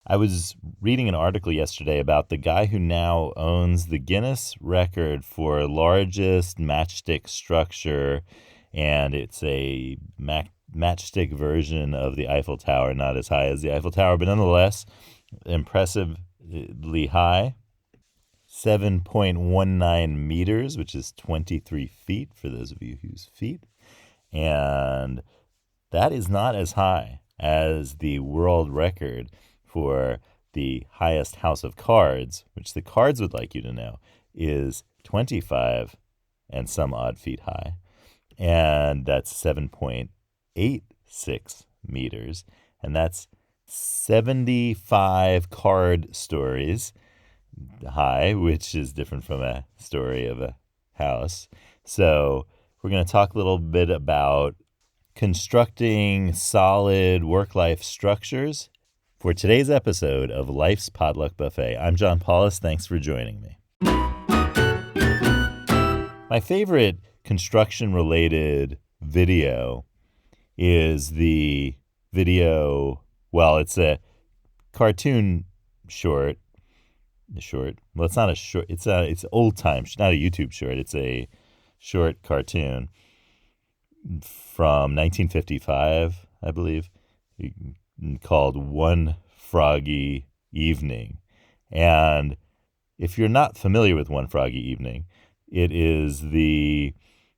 I was reading an article yesterday about the guy who now owns the Guinness record for largest matchstick structure, and it's a matchstick version of the Eiffel Tower, not as high as the Eiffel Tower, but nonetheless impressively high. 7.19 meters, which is 23 feet for those of you whose feet. And that is not as high as the world record for the highest house of cards, which the cards would like you to know is 25 and some odd feet high. And that's 7.86 meters. And that's 75 card stories high, which is different from a story of a house. So we're going to talk a little bit about constructing solid work-life structures for today's episode of Life's Potluck Buffet. I'm John Paulus. Thanks for joining me. My favorite construction-related video is the video, well, it's a cartoon short. Well, it's not a short, it's old time, not a YouTube short. It's a short cartoon from 1955, I believe, called One Froggy Evening. And if you're not familiar with One Froggy Evening, it is the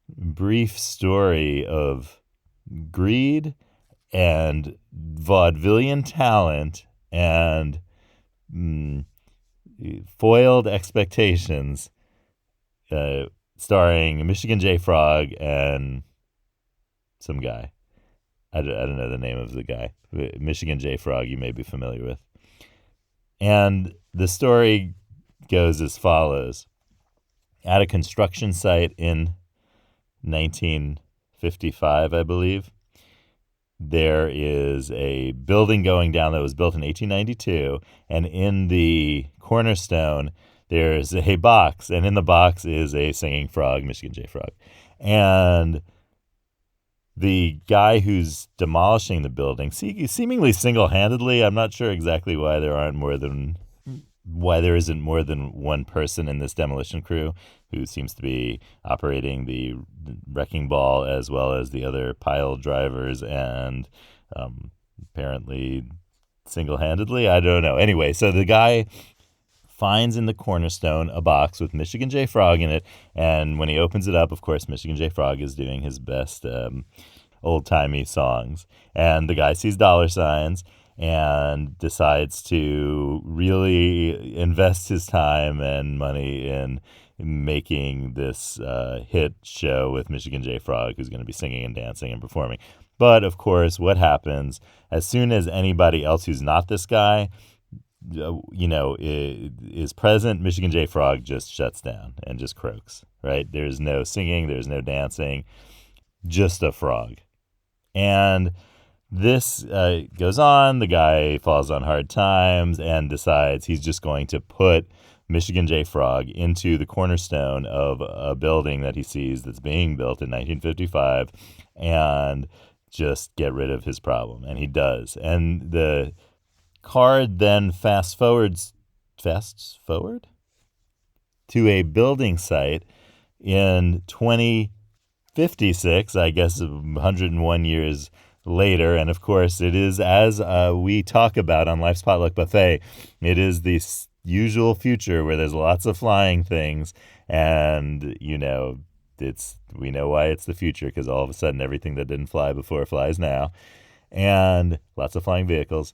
brief story of greed and vaudevillian talent and foiled expectations, starring Michigan J. Frog and some guy. I don't know the name of the guy. Michigan J. Frog, you may be familiar with. And the story goes as follows. At a construction site in 1955, I believe, there is a building going down that was built in 1892, and in the cornerstone, there's a box, and in the box is a singing frog, Michigan J. Frog. And the guy who's demolishing the building, seemingly single-handedly, I'm not sure exactly why there isn't more than one person in this demolition crew who seems to be operating the wrecking ball as well as the other pile drivers and apparently single-handedly. I don't know. Anyway, so the guy finds in the cornerstone a box with Michigan J. Frog in it, and when he opens it up, of course, Michigan J. Frog is doing his best old-timey songs. And the guy sees dollar signs and decides to really invest his time and money in making this hit show with Michigan J. Frog, who's going to be singing and dancing and performing. But, of course, what happens as soon as anybody else who's not this guy, is present, Michigan J. Frog just shuts down and just croaks, right? There's no singing, there's no dancing, just a frog. And this goes on. The guy falls on hard times and decides he's just going to put Michigan J. Frog into the cornerstone of a building that he sees that's being built in 1955 and just get rid of his problem. And he does. And the card then fast forwards to a building site in 2056, I guess 101 years later. And of course, it is, as we talk about on Life's Potluck Buffet, it is the usual future where there's lots of flying things, and we know why it's the future, because all of a sudden everything that didn't fly before flies now, and lots of flying vehicles.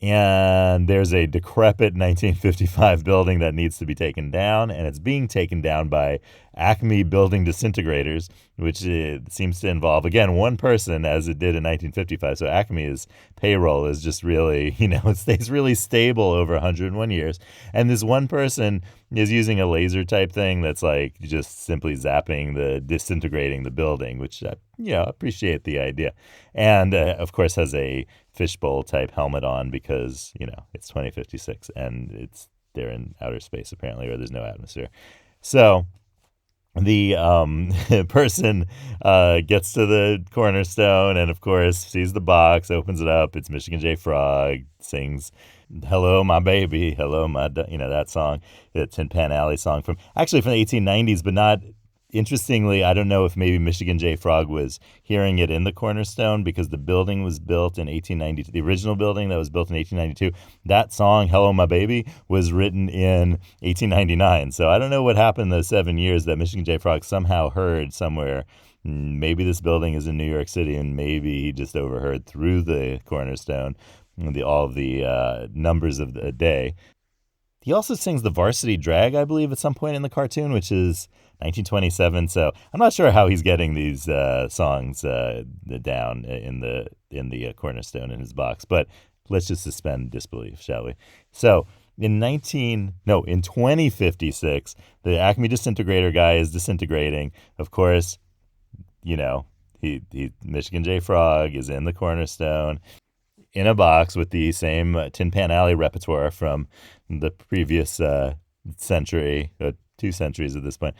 And there's a decrepit 1955 building that needs to be taken down, and it's being taken down by Acme Building Disintegrators, which seems to involve, again, one person, as it did in 1955. So Acme's payroll is just really, it stays really stable over 101 years. And this one person is using a laser type thing that's like just simply disintegrating the building, which I appreciate the idea. And, of course, has a fishbowl type helmet on because, it's 2056 and they're in outer space apparently, or there's no atmosphere. So the person gets to the cornerstone and, of course, sees the box, opens it up. It's Michigan J. Frog, sings Hello, my baby. Hello, that song, the Tin Pan Alley song from the 1890s, but not. Interestingly, I don't know if maybe Michigan J. Frog was hearing it in the Cornerstone because the building was built in 1892. The original building that was built in 1892, that song, Hello, My Baby, was written in 1899. So I don't know what happened those 7 years that Michigan J. Frog somehow heard somewhere. Maybe this building is in New York City, and maybe he just overheard through the Cornerstone all of the numbers of the day. He also sings the Varsity Drag, I believe, at some point in the cartoon, which is 1927. So I'm not sure how he's getting these songs down in the Cornerstone in his box. But let's just suspend disbelief, shall we? So in 2056, the Acme disintegrator guy is disintegrating. Of course, Michigan J. Frog is in the Cornerstone in a box with the same Tin Pan Alley repertoire from the previous century, 2 centuries at this point.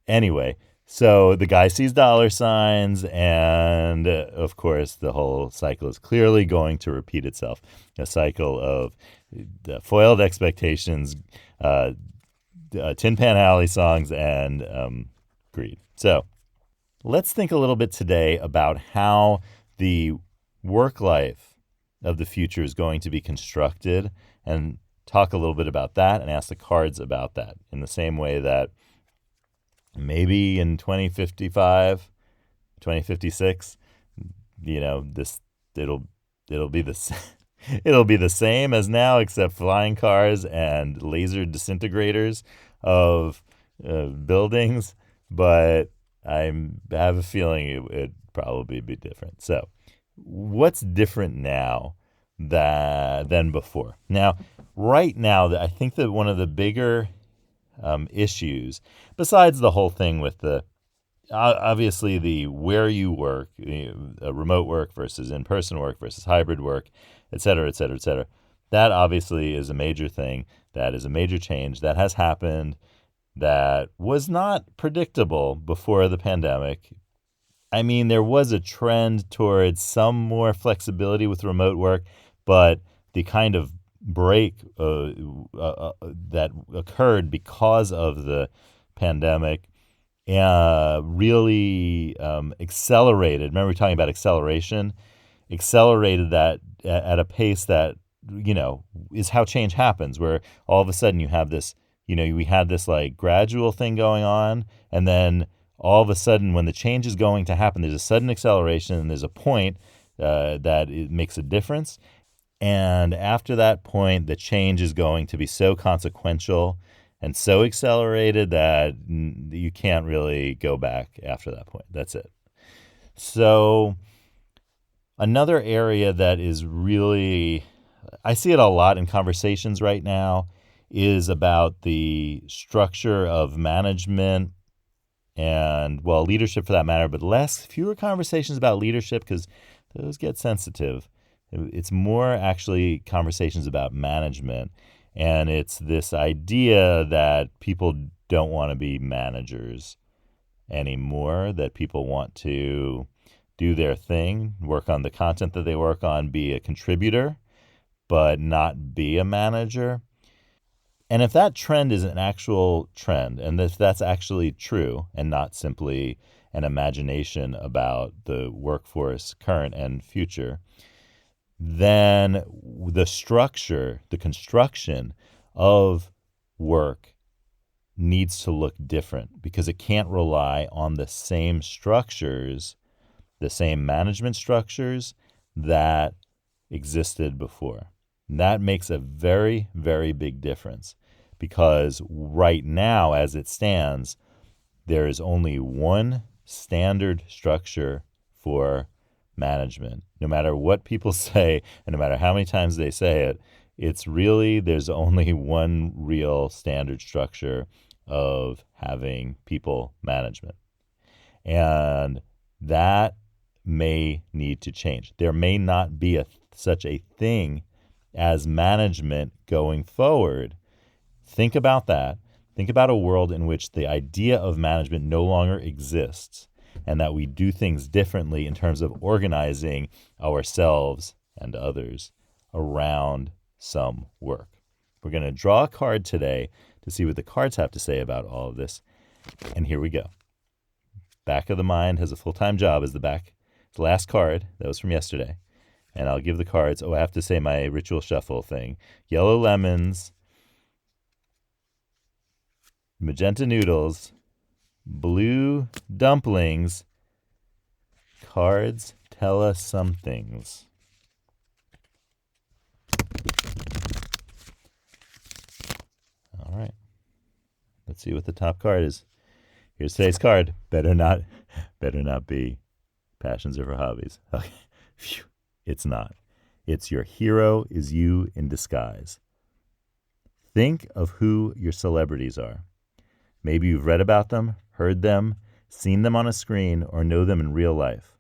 Anyway, so the guy sees dollar signs, and of course, the whole cycle is clearly going to repeat itself. A cycle of foiled expectations, Tin Pan Alley songs, and greed. So let's think a little bit today about how the work life of the future is going to be constructed, and talk a little bit about that and ask the cards about that in the same way that maybe in 2055, 2056, it'll be the it'll be the same as now, except flying cars and laser disintegrators of buildings. But I have a feeling it'd probably be different. So what's different now than before? Now, right now, I think that one of the bigger issues, besides the whole thing with the obviously the where you work, remote work versus in-person work versus hybrid work, et cetera, et cetera, et cetera, that obviously is a major thing. That is a major change that has happened that was not predictable before the pandemic. I mean, there was a trend towards some more flexibility with remote work, but the kind of break that occurred because of the pandemic really accelerated. Remember, we were talking about acceleration? Accelerated that at a pace that, is how change happens, where all of a sudden you have this, we had this like gradual thing going on, and then all of a sudden, when the change is going to happen, there's a sudden acceleration, and there's a point that it makes a difference. And after that point, the change is going to be so consequential and so accelerated that you can't really go back after that point. That's it. So another area that is really, I see it a lot in conversations right now, is about the structure of management and, well, leadership for that matter, but fewer conversations about leadership because those get sensitive. It's more actually conversations about management, and it's this idea that people don't want to be managers anymore, that people want to do their thing, work on the content that they work on, be a contributor, but not be a manager. And if that trend is an actual trend, and if that's actually true and not simply an imagination about the workforce, current and future, then the structure, the construction of work needs to look different, because it can't rely on the same structures, the same management structures that existed before. And that makes a very, very big difference, because right now, as it stands, there is only one standard structure for management. No matter what people say, and no matter how many times they say it, there's only one real standard structure of having people management. And that may need to change. There may not be such a thing as management going forward. Think about that. Think about a world in which the idea of management no longer exists, and that we do things differently in terms of organizing ourselves and others around some work. We're going to draw a card today to see what the cards have to say about all of this. And here we go. Back of the Mind has a full-time job as the last card. That was from yesterday. And I'll give the cards. Oh, I have to say my ritual shuffle thing. Yellow lemons, magenta noodles, blue dumplings. Cards tell us some things. All right. Let's see what the top card is. Here's today's card. Better not be Passions Over Hobbies. Okay. Phew. It's not. It's Your Hero Is You in Disguise. Think of who your celebrities are. Maybe you've read about them, heard them, seen them on a screen, or know them in real life.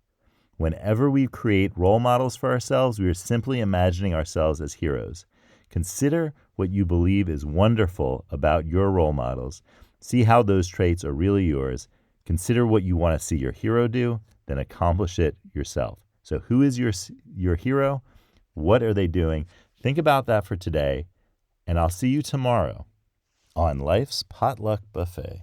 Whenever we create role models for ourselves, we are simply imagining ourselves as heroes. Consider what you believe is wonderful about your role models. See how those traits are really yours. Consider what you want to see your hero do, then accomplish it yourself. So who is your hero? What are they doing? Think about that for today, and I'll see you tomorrow on Life's Potluck Buffet.